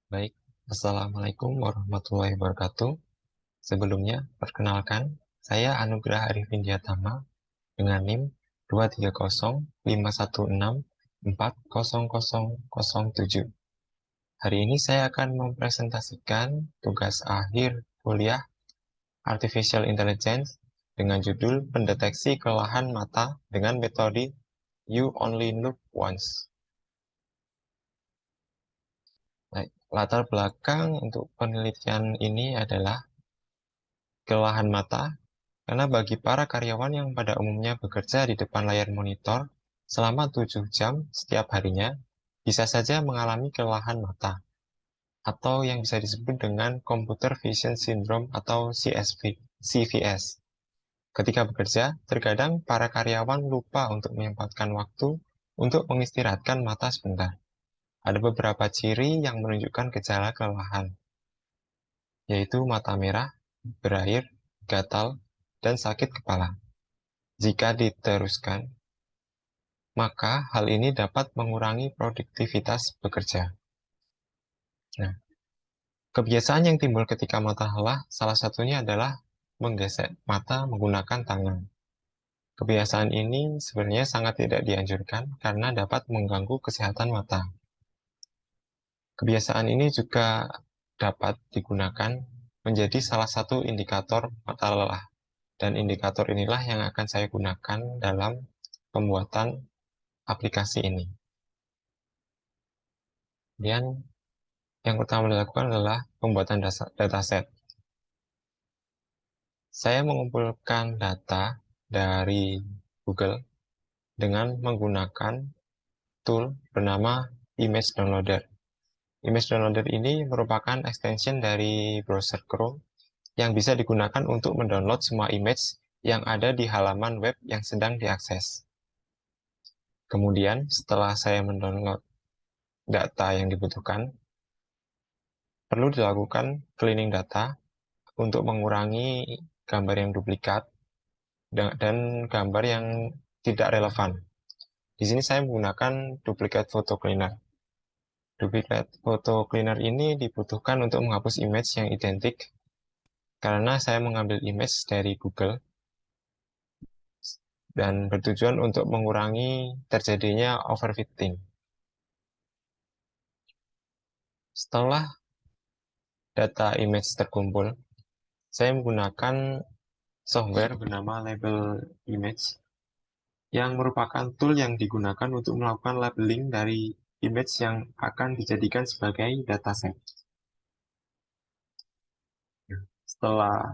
Baik, Assalamualaikum warahmatullahi wabarakatuh. Sebelumnya, perkenalkan, saya Anugrah Arifin Diatama dengan NIM 23051640007. Hari ini saya akan mempresentasikan tugas akhir kuliah Artificial Intelligence dengan judul Pendeteksi Kelelahan Mata dengan metode You Only Look Once. Baik, latar belakang untuk penelitian ini adalah kelelahan mata, karena bagi para karyawan yang pada umumnya bekerja di depan layar monitor selama 7 jam setiap harinya, bisa saja mengalami kelelahan mata, atau yang bisa disebut dengan Computer Vision Syndrome atau CVS. Ketika bekerja, terkadang para karyawan lupa untuk menyempatkan waktu untuk mengistirahatkan mata sebentar. Ada beberapa ciri yang menunjukkan gejala kelelahan, yaitu mata merah, berair, gatal, dan sakit kepala. Jika diteruskan, maka hal ini dapat mengurangi produktivitas bekerja. Nah, kebiasaan yang timbul ketika mata lelah salah satunya adalah menggesek mata menggunakan tangan. Kebiasaan ini sebenarnya sangat tidak dianjurkan karena dapat mengganggu kesehatan mata. Kebiasaan ini juga dapat digunakan menjadi salah satu indikator mata lelah, dan indikator inilah yang akan saya gunakan dalam pembuatan aplikasi ini. Kemudian yang pertama dilakukan adalah pembuatan dataset. Saya mengumpulkan data dari Google dengan menggunakan tool bernama Image Downloader. Image Downloader ini merupakan extension dari browser Chrome yang bisa digunakan untuk mendownload semua image yang ada di halaman web yang sedang diakses. Kemudian, setelah saya mendownload data yang dibutuhkan, perlu dilakukan cleaning data untuk mengurangi gambar yang duplikat dan gambar yang tidak relevan. Di sini saya menggunakan duplicate photo cleaner. Duplicate photo cleaner ini dibutuhkan untuk menghapus image yang identik karena saya mengambil image dari Google dan bertujuan untuk mengurangi terjadinya overfitting. Setelah data image terkumpul, saya menggunakan software bernama Label Image yang merupakan tool yang digunakan untuk melakukan labeling dari image yang akan dijadikan sebagai dataset. Setelah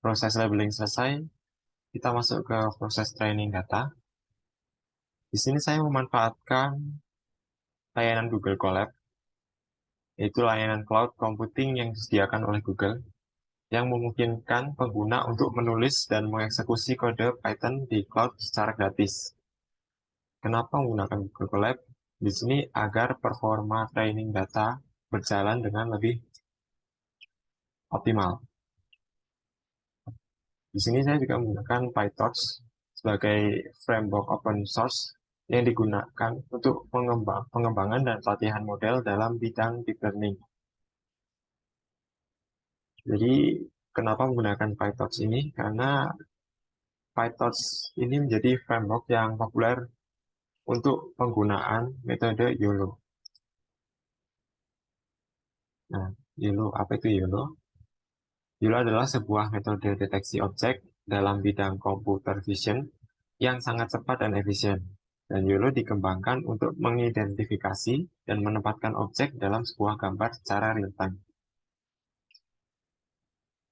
proses labeling selesai, kita masuk ke proses training data. Di sini saya memanfaatkan layanan Google Colab, yaitu layanan cloud computing yang disediakan oleh Google, yang memungkinkan pengguna untuk menulis dan mengeksekusi kode Python di cloud secara gratis. Kenapa menggunakan Google Colab? Di sini agar performa training data berjalan dengan lebih optimal. Di sini saya juga menggunakan PyTorch sebagai framework open source yang digunakan untuk pengembangan dan pelatihan model dalam bidang deep learning. Jadi, kenapa menggunakan PyTorch ini? Karena PyTorch ini menjadi framework yang populer untuk penggunaan metode YOLO. Nah, YOLO, apa itu YOLO? YOLO adalah sebuah metode deteksi objek dalam bidang computer vision yang sangat cepat dan efisien. Dan YOLO dikembangkan untuk mengidentifikasi dan menempatkan objek dalam sebuah gambar secara real-time.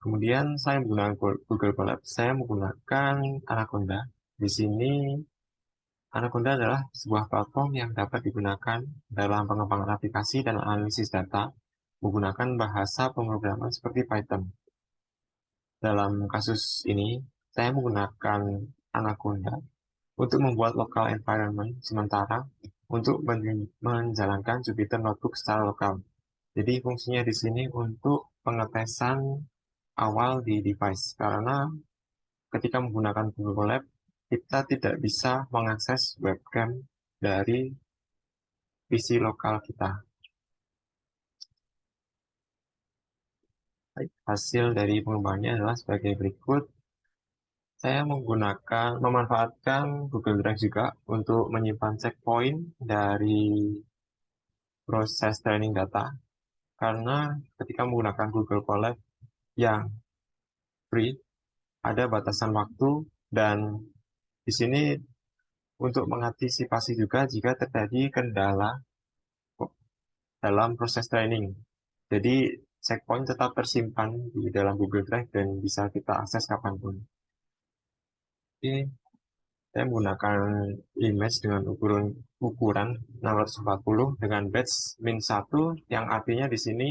Kemudian saya menggunakan Google Colab. Saya menggunakan Anaconda. Di sini Anaconda adalah sebuah platform yang dapat digunakan dalam pengembangan aplikasi dan analisis data menggunakan bahasa pemrograman seperti Python. Dalam kasus ini, saya menggunakan Anaconda untuk membuat local environment sementara untuk menjalankan Jupyter Notebook secara lokal. Jadi fungsinya di sini untuk pengetesan awal di device, karena ketika menggunakan Google Colab, kita tidak bisa mengakses webcam dari PC lokal kita. Hasil dari pengembangannya adalah sebagai berikut. Saya memanfaatkan Google Drive juga untuk menyimpan checkpoint dari proses training data. Karena ketika menggunakan Google Colab yang free, ada batasan waktu dan di sini untuk mengantisipasi juga jika terjadi kendala dalam proses training. Jadi checkpoint tetap tersimpan di dalam Google Drive dan bisa kita akses kapanpun. Oke, saya menggunakan image dengan ukuran 640 dengan batch -1 yang artinya di sini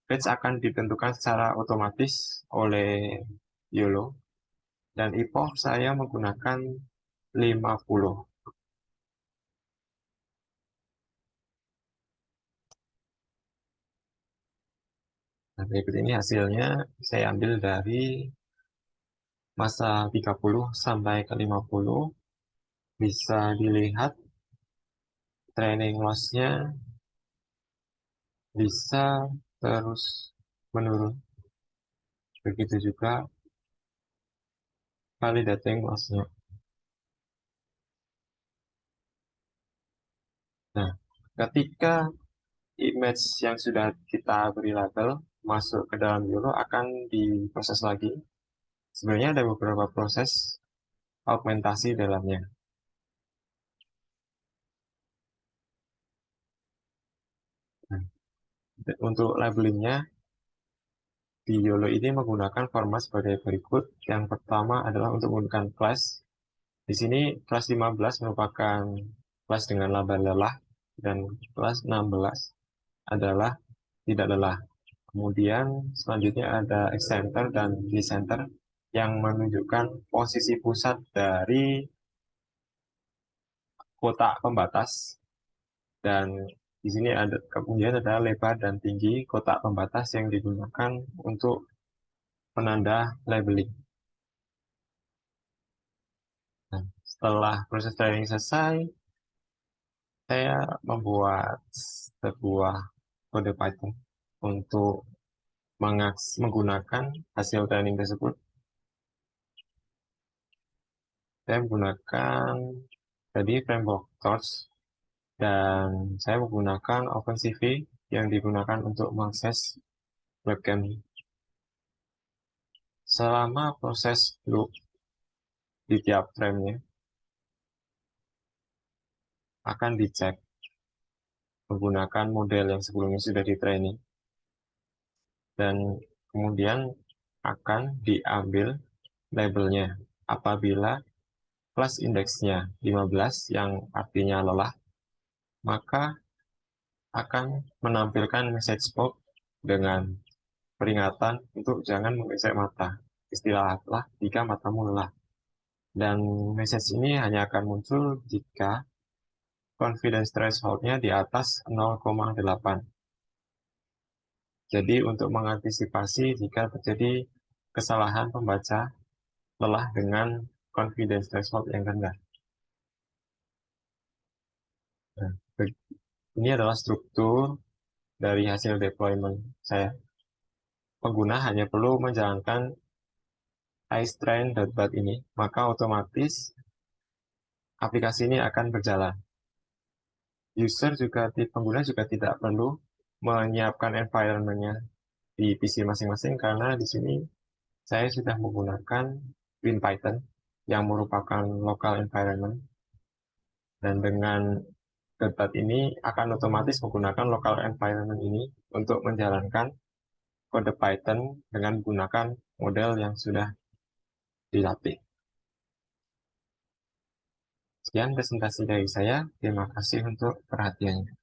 batch akan ditentukan secara otomatis oleh YOLO dan epoch saya menggunakan 50. Nah, berikut ini hasilnya saya ambil dari masa 30 sampai ke 50. Bisa dilihat training loss-nya bisa terus menurun. Begitu juga validating loss-nya. Nah, ketika image yang sudah kita beri label masuk ke dalam YOLO akan diproses lagi. Sebenarnya ada beberapa proses augmentasi dalamnya. Nah, untuk labelingnya di YOLO ini menggunakan format sebagai berikut. Yang pertama adalah untuk menggunakan class. Di sini kelas 15 merupakan kelas dengan laba lelah dan kelas 16 adalah tidak lelah. Kemudian selanjutnya ada excenter dan decenter yang menunjukkan posisi pusat dari kotak pembatas dan di sini ada kemudian ada lebar dan tinggi kotak pembatas yang digunakan untuk penanda labeling. Nah, setelah proses training selesai, saya membuat sebuah kode Python untuk menggunakan hasil training tersebut. Saya menggunakan tadi framework Torch dan saya menggunakan OpenCV yang digunakan untuk mengakses webcam. Selama proses loop di tiap frame-nya akan dicek menggunakan model yang sebelumnya sudah di training dan kemudian akan diambil labelnya apabila kelas indeksnya 15 yang artinya lelah, maka akan menampilkan message box dengan peringatan untuk jangan menggesek mata. Istilahlah jika matamu lelah. Dan message ini hanya akan muncul jika confidence threshold-nya di atas 0,8. Jadi untuk mengantisipasi jika terjadi kesalahan pembaca lelah dengan confidence threshold yang rendah. Nah, ini adalah struktur dari hasil deployment saya. Pengguna hanya perlu menjalankan icetrain.bat ini, maka otomatis aplikasi ini akan berjalan. Pengguna juga tidak perlu menyiapkan environment-nya di PC masing-masing karena di sini saya sudah menggunakan WinPython yang merupakan local environment dan dengan .bat ini akan otomatis menggunakan local environment ini untuk menjalankan kode Python dengan menggunakan model yang sudah dilatih. Sekian presentasi dari saya. Terima kasih untuk perhatiannya.